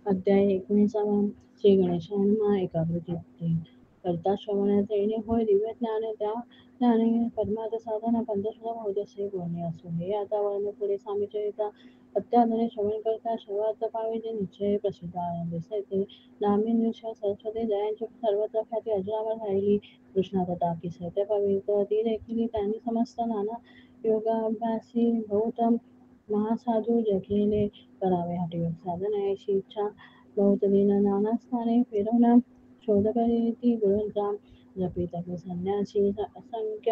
अध्याय 19. श्री गणेशांना एकाग्रचित्ते करता श्रवणात येणे होय दिव्य ज्ञान. त्या ज्ञाने परमार्थ साधना पंचश्रम ओजसे बोलणे असो. हे आता वळणे पुढे स्वामीचरिता अत्याधुनिक श्रवण करता सर्वात पावे जे निश्चय प्रसिद्ध आनंद दिसते. नामी निश्चय सरस्वती जयांची सर्वत्र ख्याती अजरामर राहिली. कृष्णा तथा की सत्य पवित्र ती देखील त्यांनी समस्त नाना योगाभ्यासी गौतम महासाधू जगलेले करावे हठयोग साधना अशी इच्छा बहुत दिन नाना स्थाने फिरवून शोध करीती गुरुंचा जपिता संन्यासी असंख्य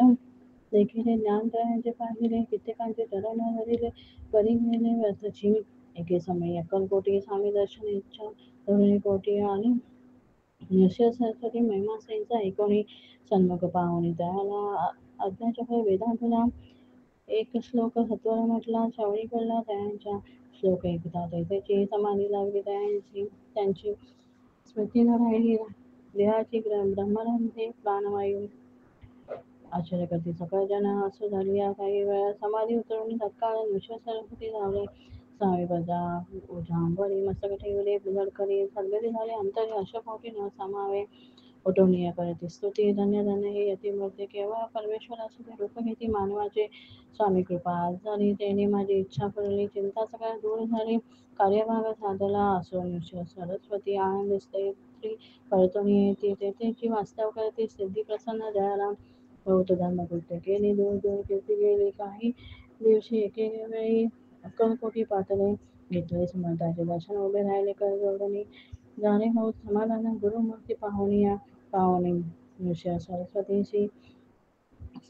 देखिले ज्ञान त्रयाचे पाहिले कित्येकांचे चरण धरिले परी गेले व्यर्थची एके समयी अक्कलकोटी स्वामी दर्शन इच्छा तरुणी कोटी आणि निश्चय सरस्वती महिमा सेंचा एकोणी सन्मुख पाहुणी त्याला अज्ञाचक्र वेदांतला एक श्लोक सत्वर म्हटला श्रावणी पडला त्यांच्या श्लोक ऐकता त्याची समाधी लागली त्यांची स्मृती न राहिली देहाची ब्रह्मरंधे प्राणवायू आश्चर्य करते सकळ जन असो झाली या काही वेळा समाधी उतरवून तत्काळ विश्व सरस्वती झाले सावे बजा ओझांबरी मस्तक ठेवले गडकरी सद्गती झाले अंतरी अशपोटी न समावे उठवणीय करते स्तुती धन्य धन्य हे यतिमूर्ती केवळ परमेश्वर असू ते रूप घेती मानवाचे स्वामी कृपा आज झाली त्याने माझी इच्छा फळली चिंता सगळ्या दूर झाली कार्यभाग साधला असो निश्चय सरस्वती आनंद स्त्री परतून येते तेथेची वास्तव करते सिद्धी प्रसन्न दयाराम बहुत धर्मकृत्य केली दूर दूर कीर्ती गेली काही दिवशी एके वेळी अक्कलकोटी पातळे घेतले समर्थाचे दर्शन उभे राहिले कर जोडणी जाणे बहुत समाधान गुरुमूर्ती पाहुणी विषय सरस्वतीशी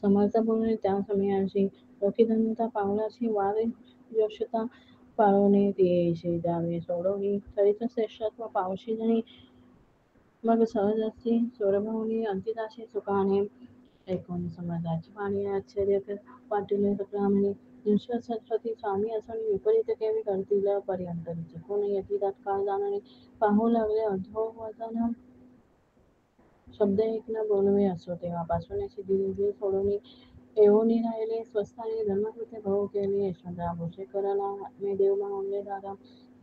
समर्थ बोलणे त्या समयाशी लोकीधन्यता पावलाची वारी योषता पाळवणे ती द्यावे सोडवणी चरित्र श्रेष्ठत्व पावशी जणी मग सहजची स्वरभवनी अंतिदाशी सुखाने ऐकून समजाची वाणी आश्चर्य वाटिले सकलामणी ईश्वर सरस्वती स्वामी असून विपरीत केवी करतील पर्यंत चुकून येती तत्काळ जाणणे पाहू लागले अधोवचन शब्द एक न बोलवे असो तेव्हापासून अशी दिली सोडून येऊनी राहिले स्वस्थानी धर्मकृत्य भाऊ केले यशवंतराव भोसेकरला मी देव मानले दादा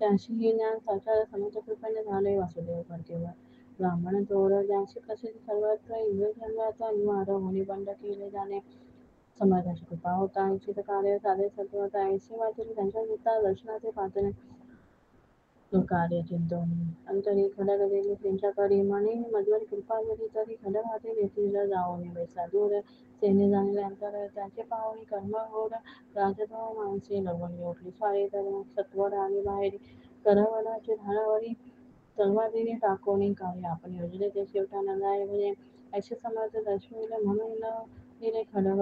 त्याशी हे ज्ञान साक्षात समर्थ कृपेने झाले वासुदेव फडकेवर ब्राह्मण थोर ज्यांची प्रसिद्ध सर्वत्र इंग्रजांत निवार होणी बंड केले जाणे समर्थाची कृपा होता इच्छित कार्य साधे सत्व होता ऐशी वाचले त्यांच्या गीता दर्शनाचे पात्र कार्य चिंतवणी अंतरी खडग दिली त्यांच्याकडे म्हणे मधुर कृपा जरी तरी खडग हाती घेतील जाऊन वैसा दूर सेने जाणले अंतर त्याचे पाहुणी कर्म होड राजद्वार माणसे लवंगी उठली स्वारी तर सत्वर आणि बाहेर करवडाची धारावरी तलवारीने टाकून काही आपण योजले ते शेवटाला जाय म्हणजे असे समर्थ दर्शविले म्हणून दिले खडग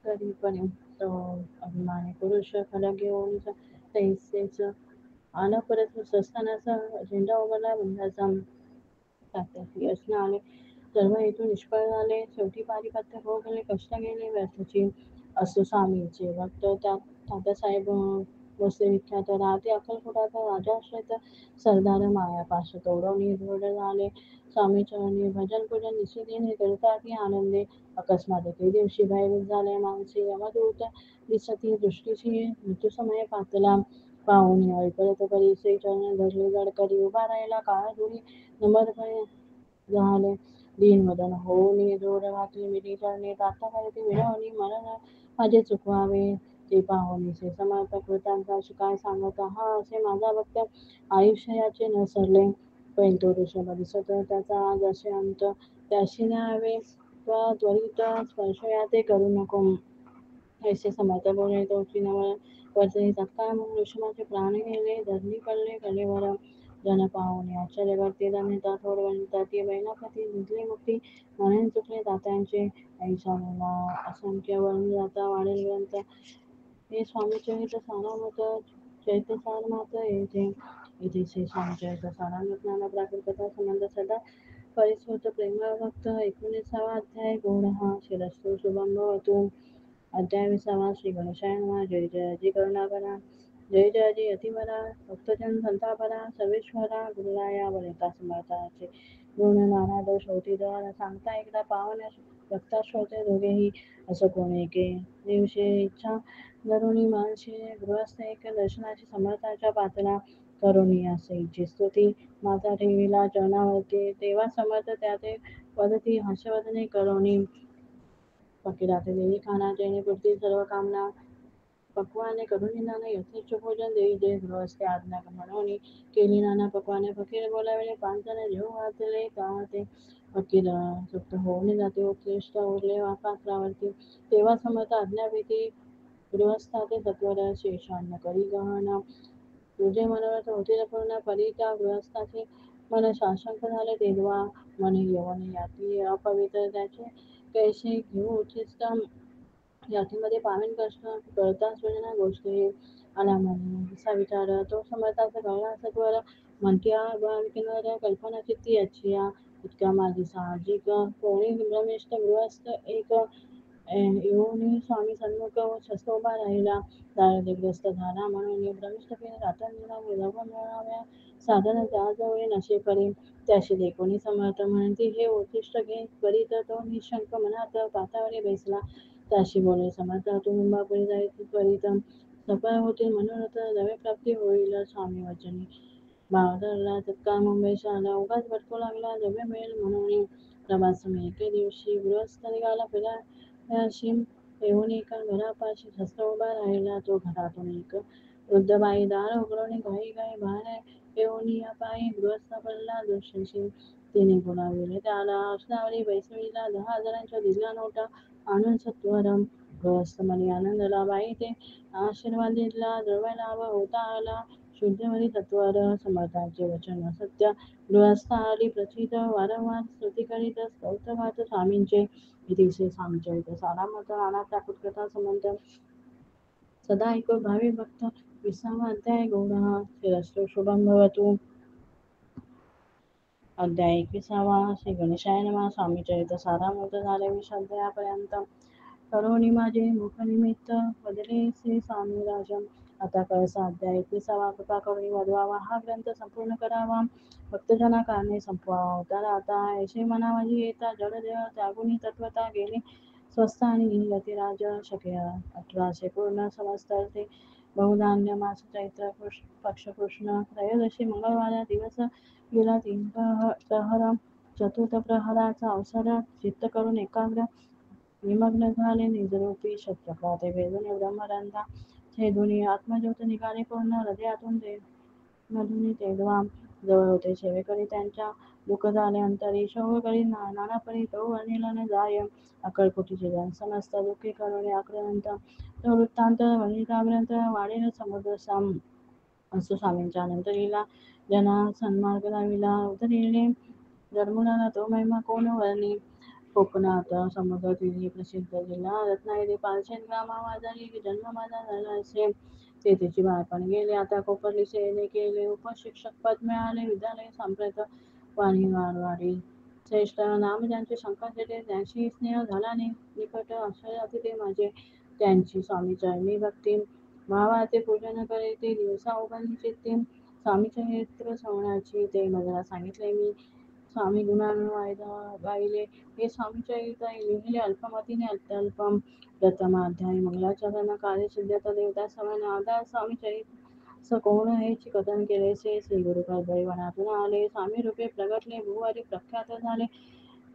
तरीपणे तो अभिमानी पुरुष खडग घेऊन तैसेच आला परत स्वस्तानाचा झेंडा उभारला बंधाचा तात्याची असणे आले सर्व हेतू निष्फळ झाले शेवटी पारिपत्य हो गेले कष्ट गेले व्यर्थची असो स्वामीचे भक्त त्या तात्यासाहेब भोसले विख्यात राहते अक्कलकोटाचा राजाश्रित सरदार मायापाश तोडवणी दृढ झाले स्वामी चरणी भजन पूजन निश्चितीने करता ती आनंदे अकस्मात एके दिवशी भयभीत झाले माणसे यमदूत दिसती दृष्टीची मृत्यूसमय पातला पाहुणी ऐकत करी श्री चरण धरले गडकरी उभा राहिला काळा धुरी नम्रपणे झाले दीन मदन होऊन जोर घातली मिरी चरणी तात्या करती विनवणी मरण माझे चुकवावे ते पाहुणी से समर्थ कृतांचा काय सांगत हा असे माझा भक्त आयुष्याचे न सरले पण तो ऋषभ दिसत त्याचा आज असे अंत त्याशी न्यावे त्वरित स्पर्शया ते करू नको ऐसे समर्थ बोलणे तो चिन्ह वरचे तत्काळ मग ऋषभाचे प्राण गेले धरणी पडले कलेवर जन पाहुणे आश्चर्य करते धन्यता थोर वनिता ती बहिणापती निजली मुक्ती म्हणून चुकले तात्यांचे ऐसा मला असंख्य वर्ण जाता वाढेल ग्रंथ हे स्वामी चरित्र सारामत चैत्य सार मात्र येथे इथे श्री स्वामी चरित्र सारामत नाना प्राकृत संबंध सदा परिस्फुट प्रेमळ भक्त 19वा अध्याय गौड हा शिरस्तु शुभम भवतु अध्याय 20 श्री गणेशाय नमः जय जय जी करुणाकरा जय जय जी यतिवरा भक्तजन संतापरा सर्वेश्वरा गुरुराया वनिता समर्थाचे गुण नाना दोष होती द्वारा सांगता एकदा पावन भक्ता श्रोते दोघेही असं कोणी के दिवशी इच्छा धरुणी मानशी गृहस्थ एक दर्शनाची समर्थाच्या पातळा करुणी असेची स्तुती माता ठेविला चरणावरती तेव्हा समर्थ त्या ते वदती हर्षवर्धने करुणी फकीराते देवी खानाचे पुरती सर्व कामना पक्वाने करुणीनाने यथेच्छ भोजन देवी जे गृहस्थे आज्ञा म्हणून केली नाना पक्वाने फकीर बोलाविले पांचने जेव वाचले का ते फकीर सुप्त होऊन जाते उत्कृष्ट उरले पात्रावरती तेव्हा समर्थ आज्ञाविधी गृहस्थाचे सत्वर शेषान्न करी गहन तुझे मनोरथ होतील पूर्ण परी त्या गृहस्थाचे मन साशंक झाले तेव्हा मन यवन याती अपवित्र त्याचे कैसे घेऊ उच्चिष्ट यातीमध्ये पावन कष्ट कळता सृजना गोष्टी अनामनी असा विचार तो समर्थाचा कळला सत्वर म्हणत्या किनाऱ्या कल्पना चित्ती याची इतक्या माझी साहजिक कोणी ब्रह्मिष्ठ गृहस्थ एक येऊन स्वामी सन्मुख शस्त्र उभा राहिला दारिद्र्यग्रस्त झाला म्हणून ब्रह्मिष्ठपणे रात्रंदिना विलंब मिळाव्या साधन त्याजवळ नशे करी त्याशी देखोनी समर्थ म्हणते हे उद्दिष्ट घे करीत तो निशंक मनात पातावरी बैसला त्याशी बोले समर्थ तू मुंबापुरी जायची त्वरित सफळ होतील मनोरथ नवे प्राप्ती होईल स्वामी वचनी बाळधरला तत्काळ मुंबईच्या आला उगाच भटकू लागला द्रव्य मिळेल म्हणून प्रवास मी एके दिवशी गृहस्थ निघाला फिराशी येऊन एका घरापाशी शस्त्र उभा राहिला तो घरातून एक वृद्ध बाई दार उघडून घाई बाहेर येऊन या पायी गृहस्थ पडला दृश्यशी तिने बोलाविले त्याला असणारी बैसवीला 10,000च्या दिल्या नोटा आणून सत्वर गृहस्थ मनी आनंदला बाई ते आशीर्वाद दिला द्रव्य लाभ होता आला शुद्धवरी तत्वर समर्थांचे वचन सत्य गृहस्थ आली प्रचित वारंवार स्तुती करीत स्तोत्रगात स्वामींचे इतिसे स्वामीचरित सारामत नाना कथा संबंध सदा ऐको भावी भक्त 20वा अध्याय गौडा श्रीरस्तु शुभम भवतु अध्याय 21वा श्री गणेशाय नमः स्वामीचरित सारामृत झाले 20 अध्यायापर्यंत करुणी माझे मुखनिमित्त बदले श्री स्वामी राजन आता कळसा अध्याय 21वा कृपा करुणी वधवावा हा ग्रंथ संपूर्ण करावा भक्तजना कारणे संपवावा होता आता ऐशी मना माझी येता जडदेह त्यागुनी तत्वता गेली स्वस्थ आणि यतिराज शके 1800 पूर्ण समजते बहुधान्य मास चैत्र पक्ष कृष्ण त्रयोदशी मंगळवार दिवस गेला 3 प्रहर चतुर्थ प्रहराचा अवसर चित्त करून एकाग्र निमग्न झाले निजरूपी शतचक्राते वेदने ब्रह्मरंधा छेदुनी आत्मज्योत निघाले पूर्ण हृदयातून मधुनी तेजवा जवळ होते सेवेकरी त्यांच्या दुःख झाले अंतरी शोभ करी नानापरी तो वर्णिला न जाय अकळकुटीचे जन समस्त दुःखी करुणे आक्रंत तो वृत्तांत वर्णिताग्रंथ वाढेल समुद्र साम असो स्वामींच्या अनंतरीला जना सन्मार्ग लाविला उतरिले धर्मुलाला तो महिमा कोण वर्णी कोकणात समुद्र तीरी प्रसिद्ध जिल्हा रत्नागिरी पालशेत ग्रामावाजारी जन्म माझा झाला असे ते त्याची बाळपण गेले आता कोपरली सेने केले उपशिक्षक पद मिळाले विद्यालय सांप्रत वाणी वारवाडी श्रेष्ठ नाम ज्यांचे शंकरचेटे त्यांशी स्नेह झाला निकट आश्रयाचे ते माझे त्यांची स्वामी चरणी भक्ती भावाचे पूजन करे ते दिवसा उभारणी चित्ती स्वामी चरित्र श्रवणाची ते मला सांगितले मी स्वामी गुणांनो गायले हे स्वामी चरित्र लिहिले अल्पमतीने अत्यल्पम प्रथमाध्याय मंगलाचरण कार्यसिद्धत देवता सवय आधार स्वामी चरित्र कोण हेची कथन केले श्री गुरु वनातून आले स्वामी रूपे प्रगटले भूवारी प्रख्यात झाले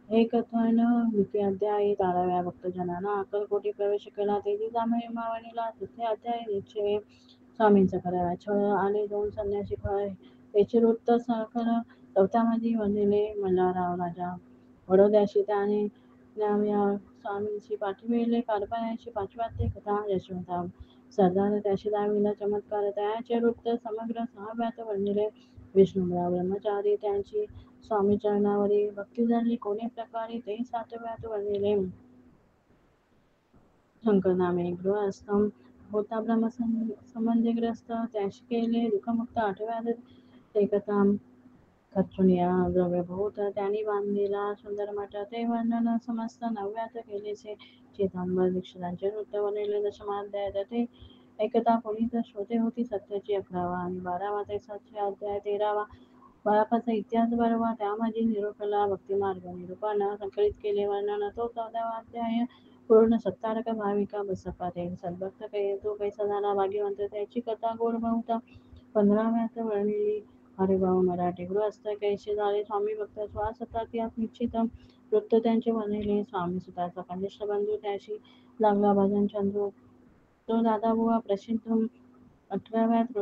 हे कथन द्वितीय अध्यायी 13व्या भक्तजनांना अक्कलकोटी प्रवेश केला तेजीचा महिमावणीला तृतीय अध्याय निश्चय स्वामींचा करावा छळ आले 2 संन्यासी फळ याचे वृत्त साखर चौथ्यामध्ये वंदिले मल्हारराव राजा वडोद्याशी त्याने स्वामींची पाठविले कारभाराची 5व्या कथा यशवंतराव सरदार त्याशी दाविला चमत्कार त्याचे वृत्त समग्र 6व्यात वर्णिले विष्णुराव ब्रह्मचारी त्यांची स्वामी चरणावरी भक्ती झाली कोणी प्रकारे ते 7व्यात वर्णिले शंकरनामे गृहस्थ होता ब्रह्मसंबंधीग्रस्त त्याशी केले दुःखमुक्त 8व्यात ते कथा खचुनिया द्रव्यभूत त्यांनी बांधलेला सुंदर मठ ते वर्णन समस्त 9व्यात केलेचे चेतांबर दीक्षितांचे नृत्य बनलेले दशमाध्याय ते एकता पुनीत श्रोते होती सत्याची 11वा आणि 12वा ते 7वा अध्याय 13वा बाळापाचा इतिहास 12वा त्यामध्ये निरूपला भक्तिमार्ग निरूपण संकलित केले वर्णन तो 14वा अध्याय पूर्ण सत्तारक भाविका बसपा ते सद्भक्त तो कैसा झाला भाग्यवंत त्याची कथा गोड बहुत 15व्यात वर्णिली हरिभाऊ मराठी गृहस्थ कैसे झाले स्वामी भक्त श्वास होता त्यात निश्चित वृत्त त्यांचे बनले. स्वामी सुताचा कनिष्ठ बंधू त्याशी लागला भजन चंद्रू तो दादाबुवा प्रसिद्ध. 18व्यात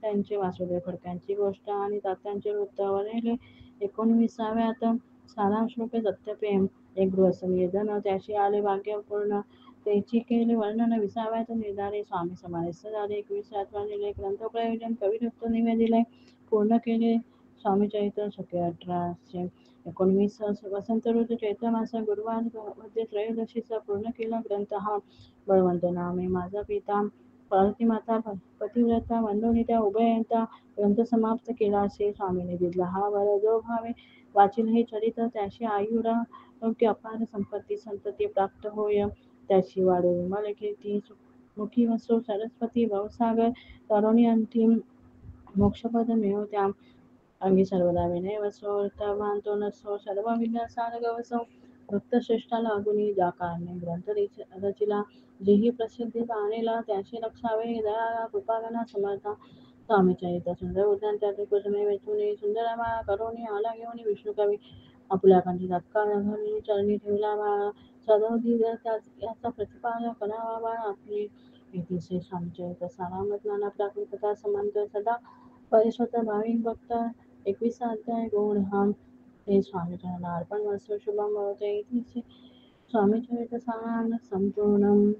त्यांचे वासुदेव फडक्यांची गोष्ट आणि तात्यांचे वृत्त वर्णिले. 19व्यात सारांशरूपे सत्यप्रेम एक गृहस्थ निवेदन त्याशी आले भाग्यपूर्ण त्याची केले वर्णन. 20व्यात निर्धारे स्वामी समाधिस्थ झाले. 21व्यात वर्णिले ग्रंथ प्रयोजन कविरत्न निवेदिले पूर्ण केले स्वामीचरित्र शके 1819 वसंत ऋतू चैत्र मास गुरुवार मध्ये त्रयोदशीचा पूर्ण केला ग्रंथ हा. बळवंत नामे माझा पिता पार्वती माता पतिव्रता वंदोनी त्या उभयंता ग्रंथ समाप्त केला असे स्वामीने दिला हा वर जो भावे वाचील हे चरित्र त्याशी आयुरारोग्य अपार संपत्ती संतती प्राप्त होय त्याची वाढो विमल कीर्ती मुखी वसो सरस्वती भवसागर तरुणी अंतिम मोक्षपद मिळो त्या अंगी सर्वदा विनय वसो अर्थवान तो नसो सर्व विद्यासार गवसो भक्त श्रेष्ठाला अगुणी ज्या कारणे ग्रंथ रचिला जेही प्रसिद्धी आणेला त्याशी रक्षावे दयाळा कृपागणा समर्था स्वामी चरित्र सुंदर उद्यान त्याचे कुसुमे वेचुनी सुंदर माळा करुणी आला घेऊन विष्णू कवी आपल्या कंठी तत्काळ घरी चरणी ठेवला बाळा सदोदी याचा प्रतिपादन करावा बाळा आपली येथे स्वामी चरित्र सारामत नाना प्राकृत कथा समंत सदा परिस्वत भाविक भक्त 21 अध्याय गुण हा हे स्वामीचरणार्पण वस्तू शुभम भवते इति स्वामीचरित्र सारांश संपूर्णम.